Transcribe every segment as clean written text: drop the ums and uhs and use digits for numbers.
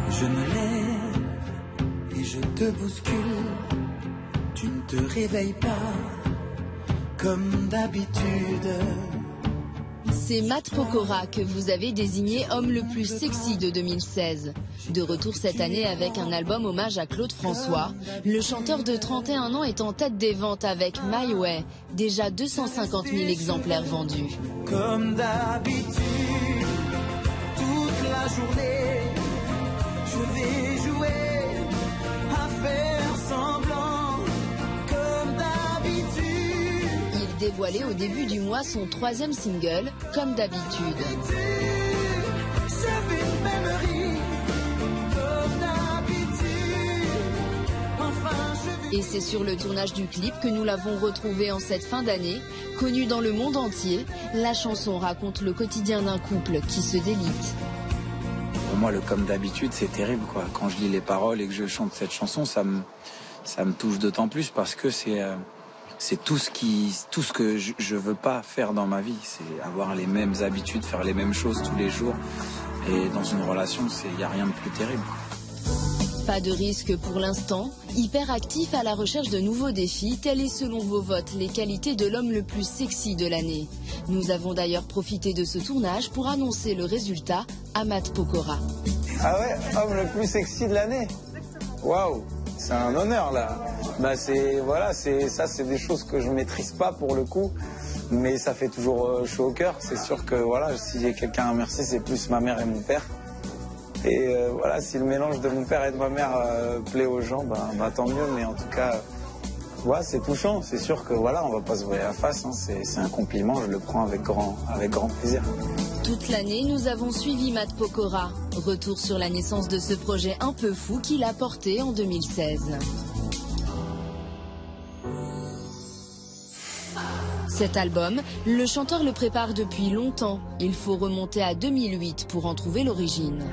Je me lève et je te bouscule. Tu ne te réveilles pas comme d'habitude. C'est Matt Pokora que vous avez désigné homme le plus sexy de 2016. De retour cette année avec un album hommage à Claude François, le chanteur de 31 ans est en tête des ventes avec My Way, déjà 250 000 exemplaires vendus. Comme d'habitude, toute la journée, je vais jouer à faire semblant. Comme d'habitude. Il dévoilait au début du mois son 3e single, Comme d'habitude. Et c'est sur le tournage du clip que nous l'avons retrouvé en cette fin d'année. Connue dans le monde entier, la chanson raconte le quotidien d'un couple qui se délite. Pour moi, le comme d'habitude, c'est terrible, quoi. Quand je lis les paroles et que je chante cette chanson, ça me touche d'autant plus parce que c'est tout ce que je veux pas faire dans ma vie. C'est avoir les mêmes habitudes, faire les mêmes choses tous les jours. Et dans une relation, il n'y a rien de plus terrible, quoi. Pas de risque pour l'instant. Hyper actif à la recherche de nouveaux défis, telles est selon vos votes les qualités de l'homme le plus sexy de l'année. Nous avons d'ailleurs profité de ce tournage pour annoncer le résultat à Matt Pokora. Ah ouais, homme le plus sexy de l'année. Waouh, c'est un honneur là. Bah c'est des choses que je maîtrise pas pour le coup, mais ça fait toujours chaud au cœur. C'est sûr que voilà, si j'ai quelqu'un à remercier, c'est plus ma mère et mon père. Et voilà, si le mélange de mon père et de ma mère plaît aux gens, bah tant mieux. Mais en tout cas, ouais, c'est touchant. C'est sûr que voilà, on va pas se voir la face. Hein. C'est un compliment, je le prends avec grand plaisir. Toute l'année, nous avons suivi Matt Pokora. Retour sur la naissance de ce projet un peu fou qu'il a porté en 2016. Cet album, le chanteur le prépare depuis longtemps. Il faut remonter à 2008 pour en trouver l'origine.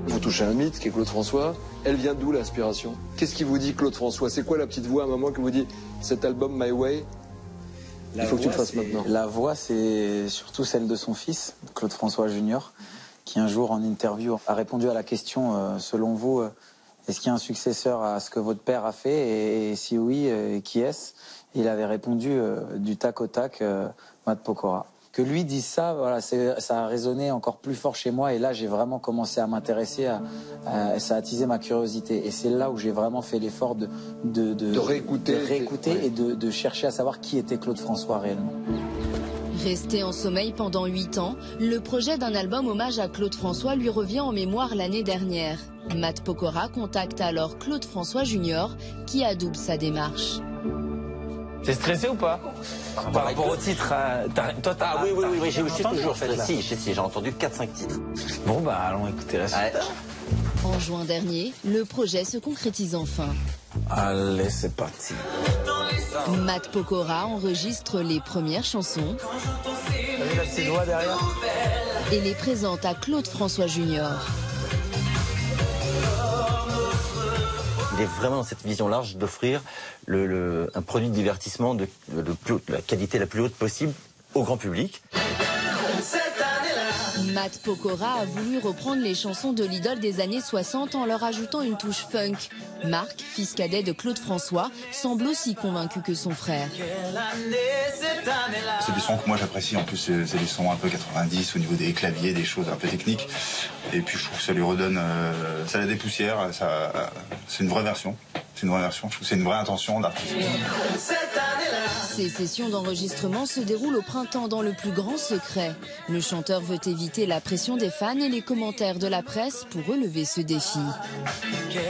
Vous touchez un mythe qui est Claude François. Elle vient d'où l'inspiration? Qu'est-ce qui vous dit Claude François? C'est quoi la petite voix à un moment qui vous dit cet album My Way, il faut que tu le fasses maintenant? La voix, c'est surtout celle de son fils, Claude François Junior, qui un jour en interview a répondu à la question selon vous, est-ce qu'il y a un successeur à ce que votre père a fait et si oui, qui est-ce? Il avait répondu du tac au tac, Matt Pokora. Que lui dise ça, voilà, ça a résonné encore plus fort chez moi et là j'ai vraiment commencé à m'intéresser, ça a attisé ma curiosité et c'est là où j'ai vraiment fait l'effort de réécouter et de chercher à savoir qui était Claude François réellement. Resté en sommeil pendant 8 ans, le projet d'un album hommage à Claude François lui revient en mémoire l'année dernière. Matt Pokora contacte alors Claude François Junior qui adoube sa démarche. T'es stressé ou pas? Par rapport au titre, toi t'as... Oui, j'ai toujours fait là. Si, j'ai entendu 4-5 titres. Bon bah allons écouter la suite. En juin dernier, le projet se concrétise enfin. Allez, c'est parti. Matt Pokora enregistre les premières chansons La petite voix derrière. Et les présente à Claude François Junior. Il est vraiment dans cette vision large d'offrir un produit de divertissement de la qualité la plus haute possible au grand public. Matt Pokora a voulu reprendre les chansons de l'idole des années 60 en leur ajoutant une touche funk. Marc, fils cadet de Claude François, semble aussi convaincu que son frère. C'est des sons que moi j'apprécie, en plus c'est des sons un peu 90 au niveau des claviers, des choses un peu techniques. Et puis je trouve que ça lui redonne, ça la dépoussière, c'est une vraie version. C'est une vraie version, je trouve que c'est une vraie intention d'artiste. Ces sessions d'enregistrement se déroulent au printemps dans le plus grand secret. Le chanteur veut éviter la pression des fans et les commentaires de la presse pour relever ce défi.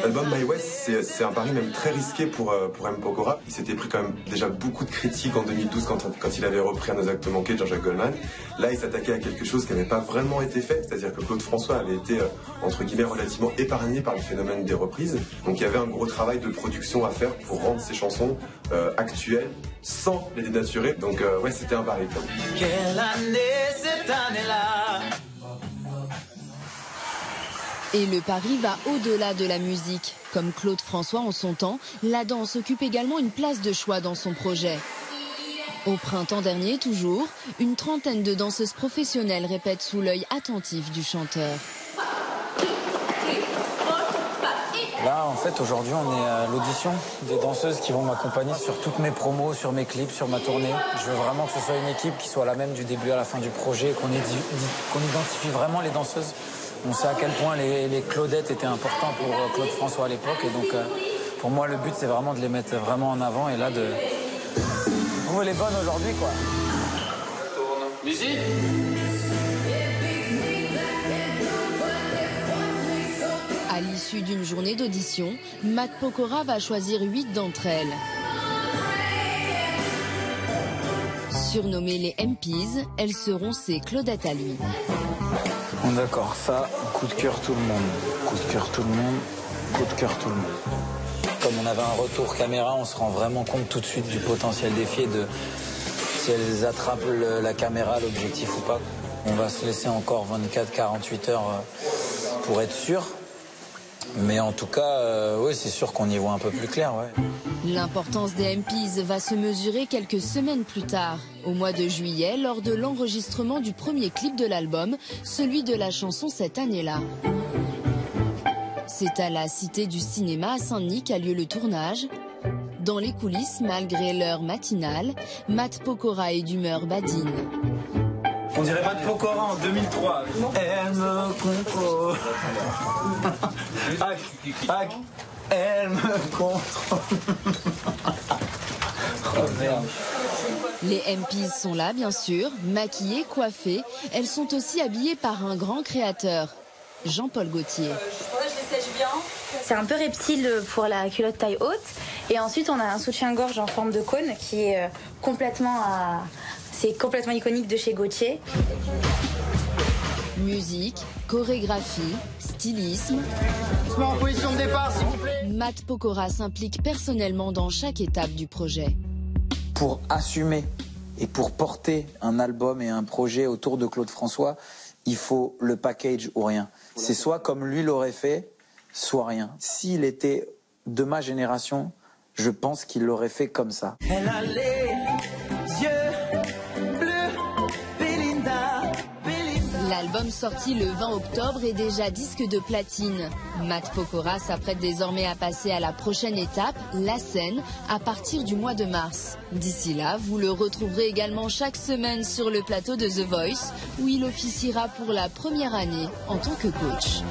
L'album My Way, c'est un pari même très risqué pour M. Pokora. Il s'était pris quand même déjà beaucoup de critiques en 2012 quand il avait repris À nos actes manqués de Jean-Jacques Goldman. Là, il s'attaquait à quelque chose qui n'avait pas vraiment été fait, c'est-à-dire que Claude François avait été, entre guillemets, relativement épargné par le phénomène des reprises. Donc il y avait un gros travail de production à faire pour rendre ces chansons actuelles sans les dénaturer. Donc ouais, c'était un pari. Quelle année cette année-là? Et le pari va au-delà de la musique. Comme Claude François en son temps, la danse occupe également une place de choix dans son projet. Au printemps dernier, toujours, une trentaine de danseuses professionnelles répètent sous l'œil attentif du chanteur. Là, en fait, aujourd'hui, on est à l'audition des danseuses qui vont m'accompagner sur toutes mes promos, sur mes clips, sur ma tournée. Je veux vraiment que ce soit une équipe qui soit la même du début à la fin du projet, qu'on identifie vraiment les danseuses. On sait à quel point les Claudettes étaient importants pour Claude François à l'époque. Et donc, pour moi, le but, c'est vraiment de les mettre vraiment en avant et là, de trouver les bonnes aujourd'hui, quoi. Musique. À l'issue d'une journée d'audition, Matt Pokora va choisir 8 d'entre elles. Surnommées les MPs, elles seront ses Claudettes à lui. Bon, d'accord, ça, coup de cœur tout le monde. Coup de cœur tout le monde, coup de cœur tout le monde. Comme on avait un retour caméra, on se rend vraiment compte tout de suite du potentiel des filles, de si elles attrapent la caméra, l'objectif ou pas. On va se laisser encore 24-48 heures pour être sûr. Mais en tout cas, oui, c'est sûr qu'on y voit un peu plus clair. Ouais. L'importance des MPs va se mesurer quelques semaines plus tard, au mois de juillet, lors de l'enregistrement du premier clip de l'album, celui de la chanson Cette année-là. C'est à la Cité du Cinéma à Saint-Denis qu'a lieu le tournage. Dans les coulisses, malgré l'heure matinale, Matt Pokora est d'humeur badine. On dirait Matt Pokora en 2003. Elle me contrôle. Hack. Elle me contrôle. Oh merde. Les MPs sont là, bien sûr, maquillées, coiffées. Elles sont aussi habillées par un grand créateur, Jean-Paul Gaultier. C'est un peu reptile pour la culotte taille haute. Et ensuite, on a un soutien-gorge en forme de cône qui est complètement iconique de chez Gaultier. Musique, chorégraphie, stylisme. On se met en position de départ, s'il vous plaît. Matt Pokora s'implique personnellement dans chaque étape du projet. Pour assumer et pour porter un album et un projet autour de Claude François, il faut le package ou rien. C'est soit comme lui l'aurait fait, soit rien. S'il était de ma génération, je pense qu'il l'aurait fait comme ça. Elle a les yeux bleus, Belinda. L'album sorti le 20 octobre est déjà disque de platine. Matt Pokora s'apprête désormais à passer à la prochaine étape, la scène, à partir du mois de mars. D'ici là, vous le retrouverez également chaque semaine sur le plateau de The Voice, où il officiera pour la première année en tant que coach.